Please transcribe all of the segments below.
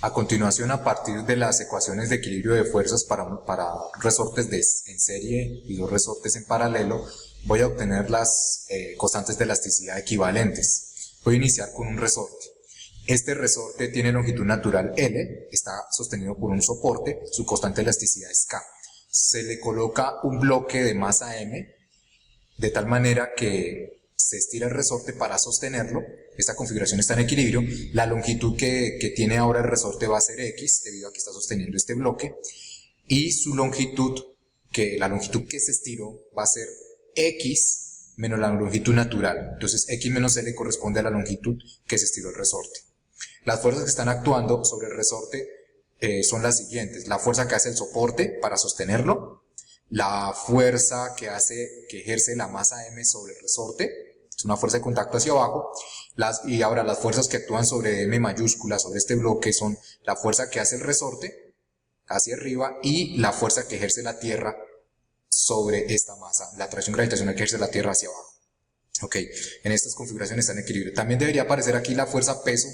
A continuación, a partir de las ecuaciones de equilibrio de fuerzas para resortes en serie y dos resortes en paralelo, voy a obtener las constantes de elasticidad equivalentes. Voy a iniciar con un resorte. Este resorte tiene longitud natural L, está sostenido por un soporte, su constante de elasticidad es K. Se le coloca un bloque de masa M, de tal manera que se estira el resorte para sostenerlo. Esta configuración está en equilibrio. La longitud que tiene ahora el resorte va a ser X, debido a que está sosteniendo este bloque, y su longitud, la longitud que se estiró, va a ser X menos la longitud natural. Entonces X menos L corresponde a la longitud que se estiró el resorte. Las fuerzas que están actuando sobre el resorte son las siguientes: la fuerza que hace el soporte para sostenerlo, la fuerza que ejerce la masa M sobre el resorte, es una fuerza de contacto hacia abajo, y ahora las fuerzas que actúan sobre M mayúscula, sobre este bloque, son la fuerza que hace el resorte hacia arriba y la fuerza que ejerce la Tierra sobre esta masa, la atracción gravitacional que ejerce la Tierra hacia abajo. Ok, en estas configuraciones está en equilibrio. También debería aparecer aquí la fuerza peso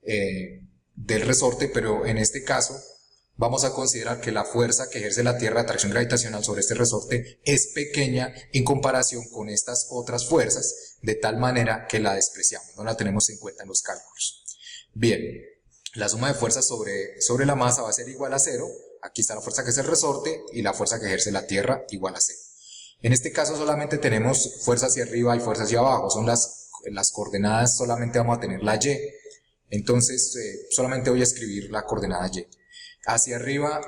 del resorte, pero en este caso vamos a considerar que la fuerza que ejerce la Tierra de atracción gravitacional sobre este resorte es pequeña en comparación con estas otras fuerzas, de tal manera que la despreciamos, no la tenemos en cuenta en los cálculos. Bien, la suma de fuerzas sobre la masa va a ser igual a 0. Aquí está la fuerza que es el resorte y la fuerza que ejerce la Tierra igual a 0. En este caso solamente tenemos fuerza hacia arriba y fuerza hacia abajo, son las coordenadas, solamente vamos a tener la Y. Entonces solamente voy a escribir la coordenada Y. Hacia arriba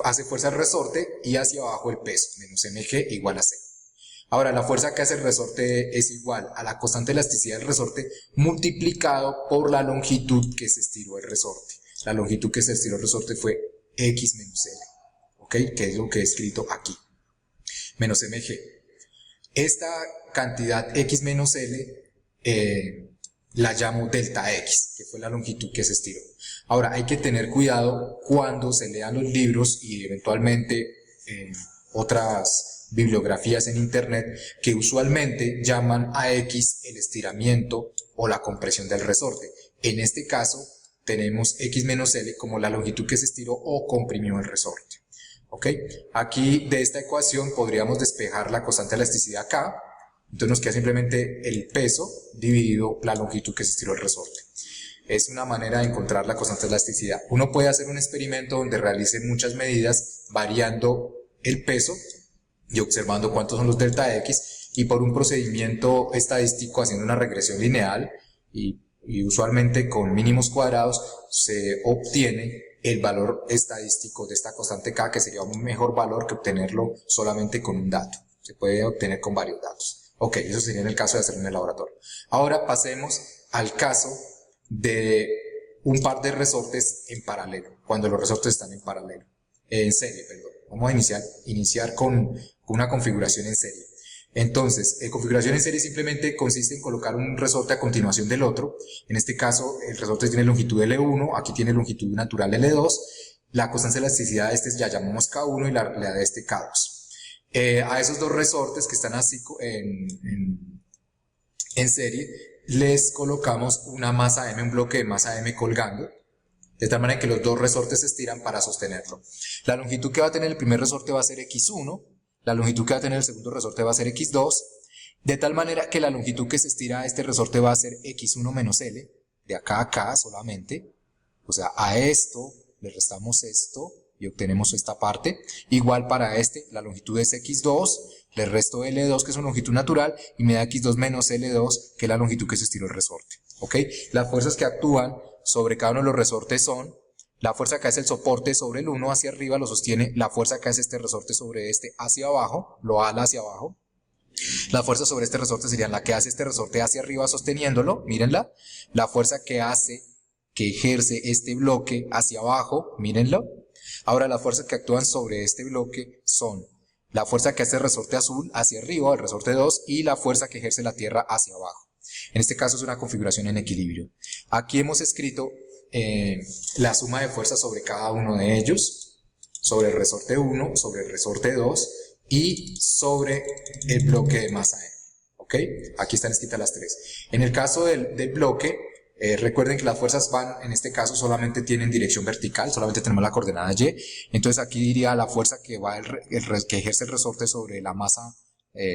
hace fuerza el resorte y hacia abajo el peso, menos mg igual a 0. Ahora, la fuerza que hace el resorte es igual a la constante de elasticidad del resorte multiplicado por la longitud que se estiró el resorte. La longitud que se estiró el resorte fue X menos L, ¿ok? Que es lo que he escrito aquí, menos mg. Esta cantidad X menos L la llamo delta X, que fue la longitud que se estiró. Ahora, hay que tener cuidado cuando se lean los libros y eventualmente otras bibliografías en internet, que usualmente llaman a X el estiramiento o la compresión del resorte. En este caso tenemos X menos L como la longitud que se estiró o comprimió el resorte. ¿Ok? Aquí de esta ecuación podríamos despejar la constante de elasticidad K. Entonces nos queda simplemente el peso dividido la longitud que se estiró el resorte. Es una manera de encontrar la constante de elasticidad. Uno puede hacer un experimento donde realice muchas medidas variando el peso y observando cuántos son los delta X, y por un procedimiento estadístico haciendo una regresión lineal y usualmente con mínimos cuadrados se obtiene el valor estadístico de esta constante K, que sería un mejor valor que obtenerlo solamente con un dato. Se puede obtener con varios datos. Ok, eso sería en el caso de hacerlo en el laboratorio. Ahora pasemos al caso de un par de resortes en paralelo, cuando los resortes están en serie, perdón. Vamos a iniciar con una configuración en serie. Entonces, configuración en serie simplemente consiste en colocar un resorte a continuación del otro. En este caso, el resorte tiene longitud L1, aquí tiene longitud natural L2, la constante de elasticidad de este ya llamamos K1 y la de este K2. A esos dos resortes que están así en serie, les colocamos una masa M, un bloque de masa M colgando, de tal manera que los dos resortes se estiran para sostenerlo. La longitud que va a tener el primer resorte va a ser X1, la longitud que va a tener el segundo resorte va a ser X2, de tal manera que la longitud que se estira a este resorte va a ser X1 menos L, de acá a acá solamente. O sea, a esto le restamos esto y obtenemos esta parte. Igual para este, la longitud es X2, le resto L2, que es una longitud natural, y me da X2 menos L2, que es la longitud que se estiró el resorte. ¿Ok? Las fuerzas que actúan sobre cada uno de los resortes son la fuerza que hace el soporte sobre el uno hacia arriba, lo sostiene, la fuerza que hace este resorte sobre este hacia abajo, lo ala hacia abajo. La fuerza sobre este resorte sería la que hace este resorte hacia arriba sosteniéndolo, mírenla. La fuerza que ejerce este bloque hacia abajo, mírenlo. Ahora, las fuerzas que actúan sobre este bloque son la fuerza que hace el resorte azul hacia arriba, el resorte 2, y la fuerza que ejerce la Tierra hacia abajo. En este caso es una configuración en equilibrio. Aquí hemos escrito la suma de fuerzas sobre cada uno de ellos, sobre el resorte 1, sobre el resorte 2 y sobre el bloque de masa M. ¿Ok? Aquí están escritas las tres. En el caso del bloque, Recuerden que las fuerzas van, en este caso, solamente tienen dirección vertical, solamente tenemos la coordenada Y. Entonces aquí diría la fuerza que va que ejerce el resorte sobre la masa,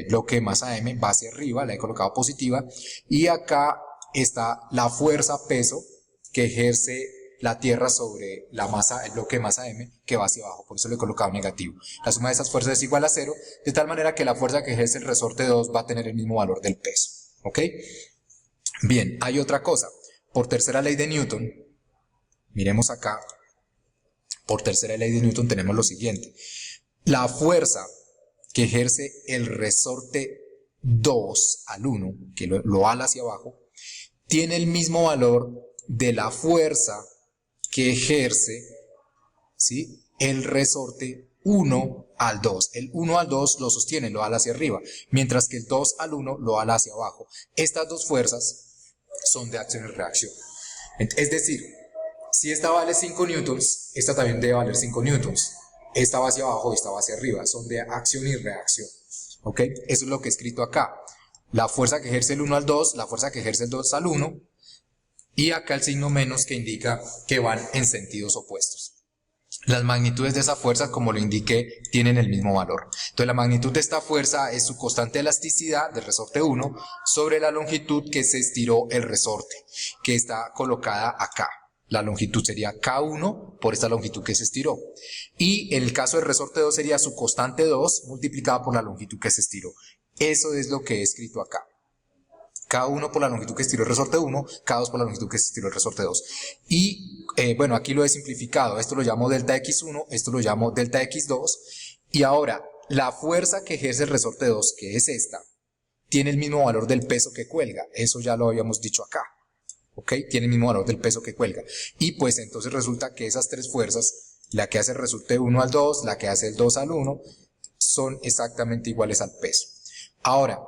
bloque de masa M, va hacia arriba, la he colocado positiva. Y acá está la fuerza peso que ejerce la Tierra sobre la masa, el bloque de masa M, que va hacia abajo, por eso le he colocado negativo. La suma de esas fuerzas es igual a 0, de tal manera que la fuerza que ejerce el resorte 2 va a tener el mismo valor del peso. ¿Ok? Bien, hay otra cosa. Por tercera ley de Newton, miremos acá, por tercera ley de Newton tenemos lo siguiente. La fuerza que ejerce el resorte 2 al 1, que lo ala hacia abajo, tiene el mismo valor de la fuerza que ejerce, ¿sí?, el resorte 1 al 2. El 1 al 2 lo sostiene, lo ala hacia arriba, mientras que el 2 al 1 lo ala hacia abajo. Estas dos fuerzas son de acción y reacción. Es decir, si esta vale 5 newtons, esta también debe valer 5 newtons. Esta va hacia abajo y esta va hacia arriba. Son de acción y reacción. ¿Ok? Eso es lo que he escrito acá. La fuerza que ejerce el 1 al 2, la fuerza que ejerce el 2 al 1. Y acá el signo menos que indica que van en sentidos opuestos. Las magnitudes de esa fuerza, como lo indiqué, tienen el mismo valor. Entonces la magnitud de esta fuerza es su constante de elasticidad del resorte 1 sobre la longitud que se estiró el resorte, que está colocada acá. La longitud sería K1 por esta longitud que se estiró. Y en el caso del resorte 2 sería su constante 2 multiplicada por la longitud que se estiró. Eso es lo que he escrito acá. K1 por la longitud que estiró el resorte 1, K2 por la longitud que estiró el resorte 2. Y bueno, aquí lo he simplificado. Esto lo llamo delta X1, esto lo llamo delta X2. Y ahora, la fuerza que ejerce el resorte 2, que es esta, tiene el mismo valor del peso que cuelga. Eso ya lo habíamos dicho acá. ¿Ok? Tiene el mismo valor del peso que cuelga. Y pues entonces resulta que esas tres fuerzas, la que hace el resorte 1 al 2, la que hace el 2 al 1, son exactamente iguales al peso. Ahora,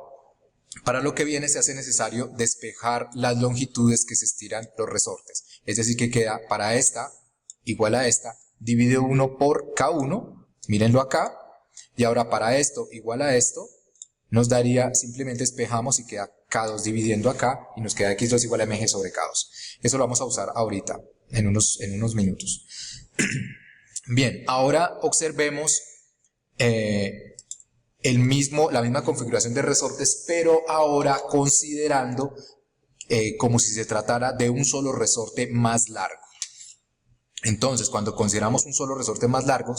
para lo que viene se hace necesario despejar las longitudes que se estiran los resortes. Es decir, que queda para esta igual a esta, divide 1 por K1, mírenlo acá, y ahora para esto igual a esto, nos daría, simplemente despejamos y queda K2 dividiendo acá, y nos queda X2 igual a mg sobre K2. Eso lo vamos a usar ahorita, en unos minutos. Bien, ahora observemos la misma configuración de resortes, pero ahora considerando como si se tratara de un solo resorte más largo. Entonces, cuando consideramos un solo resorte más largo,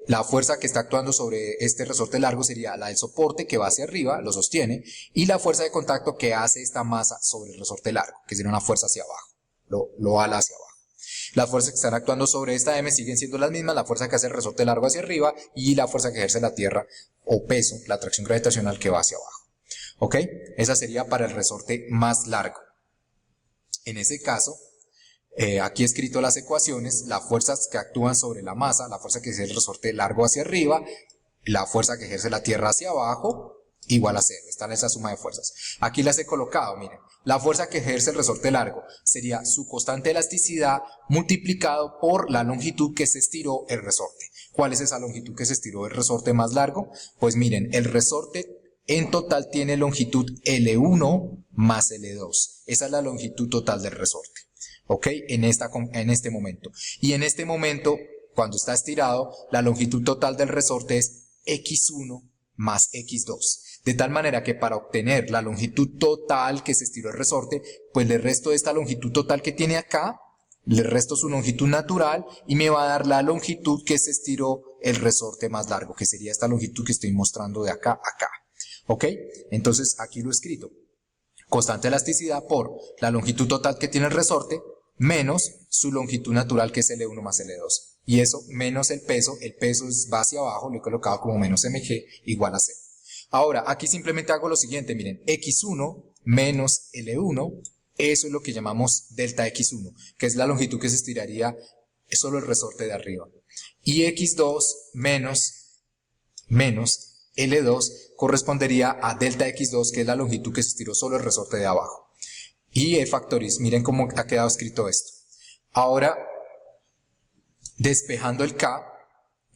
la fuerza que está actuando sobre este resorte largo sería la del soporte que va hacia arriba, lo sostiene, y la fuerza de contacto que hace esta masa sobre el resorte largo, que sería una fuerza hacia abajo, lo ala hacia abajo. Las fuerzas que están actuando sobre esta M siguen siendo las mismas, la fuerza que hace el resorte largo hacia arriba y la fuerza que ejerce la Tierra o peso, la atracción gravitacional que va hacia abajo. ¿Ok? Esa sería para el resorte más largo. En ese caso, aquí he escrito las ecuaciones, las fuerzas que actúan sobre la masa, la fuerza que ejerce el resorte largo hacia arriba, la fuerza que ejerce la Tierra hacia abajo, igual a 0. Está en esa suma de fuerzas. Aquí las he colocado, miren. La fuerza que ejerce el resorte largo sería su constante de elasticidad multiplicado por la longitud que se estiró el resorte. ¿Cuál es esa longitud que se estiró el resorte más largo? Pues miren, el resorte en total tiene longitud L1 más L2. Esa es la longitud total del resorte. ¿Ok? En este momento. Y en este momento, cuando está estirado, la longitud total del resorte es X1 más X2. De tal manera que para obtener la longitud total que se estiró el resorte, pues le resto esta longitud total que tiene acá, le resto su longitud natural y me va a dar la longitud que se estiró el resorte más largo, que sería esta longitud que estoy mostrando de acá a acá. ¿Ok? Entonces aquí lo he escrito. Constante de elasticidad por la longitud total que tiene el resorte menos su longitud natural que es L1 más L2. Y eso menos el peso va hacia abajo, lo he colocado como menos mg igual a 0. Ahora, aquí simplemente hago lo siguiente, miren, X1 menos L1, eso es lo que llamamos delta X1, que es la longitud que se estiraría solo el resorte de arriba. Y X2 menos L2 correspondería a delta X2, que es la longitud que se estiró solo el resorte de abajo. Y miren cómo ha quedado escrito esto. Ahora, despejando el K,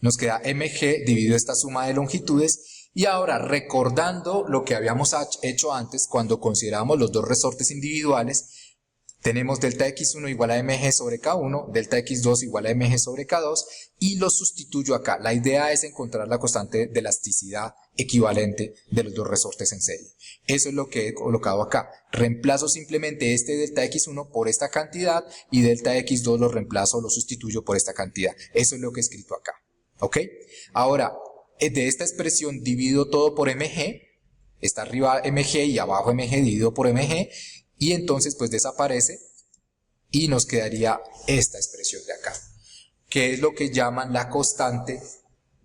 nos queda mg dividido esta suma de longitudes. Y ahora, recordando lo que habíamos hecho antes, cuando consideramos los dos resortes individuales, Tenemos delta x1 igual a mg sobre k1, delta x2 igual a mg sobre k2 y lo sustituyo acá. La idea es encontrar la constante de elasticidad equivalente de los dos resortes en serie. Eso es lo que he colocado acá. Reemplazo simplemente este delta x1 por esta cantidad y delta x2 lo reemplazo, lo sustituyo por esta cantidad. Eso es lo que he escrito acá. ¿Ok? Ahora, de esta expresión divido todo por mg. Está arriba mg y abajo mg dividido por mg. Y entonces pues desaparece y nos quedaría esta expresión de acá, que es lo que llaman la constante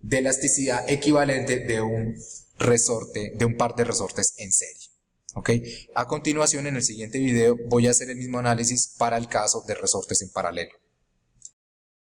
de elasticidad equivalente de un resorte, de un par de resortes en serie. ¿Ok? A continuación, en el siguiente video voy a hacer el mismo análisis para el caso de resortes en paralelo.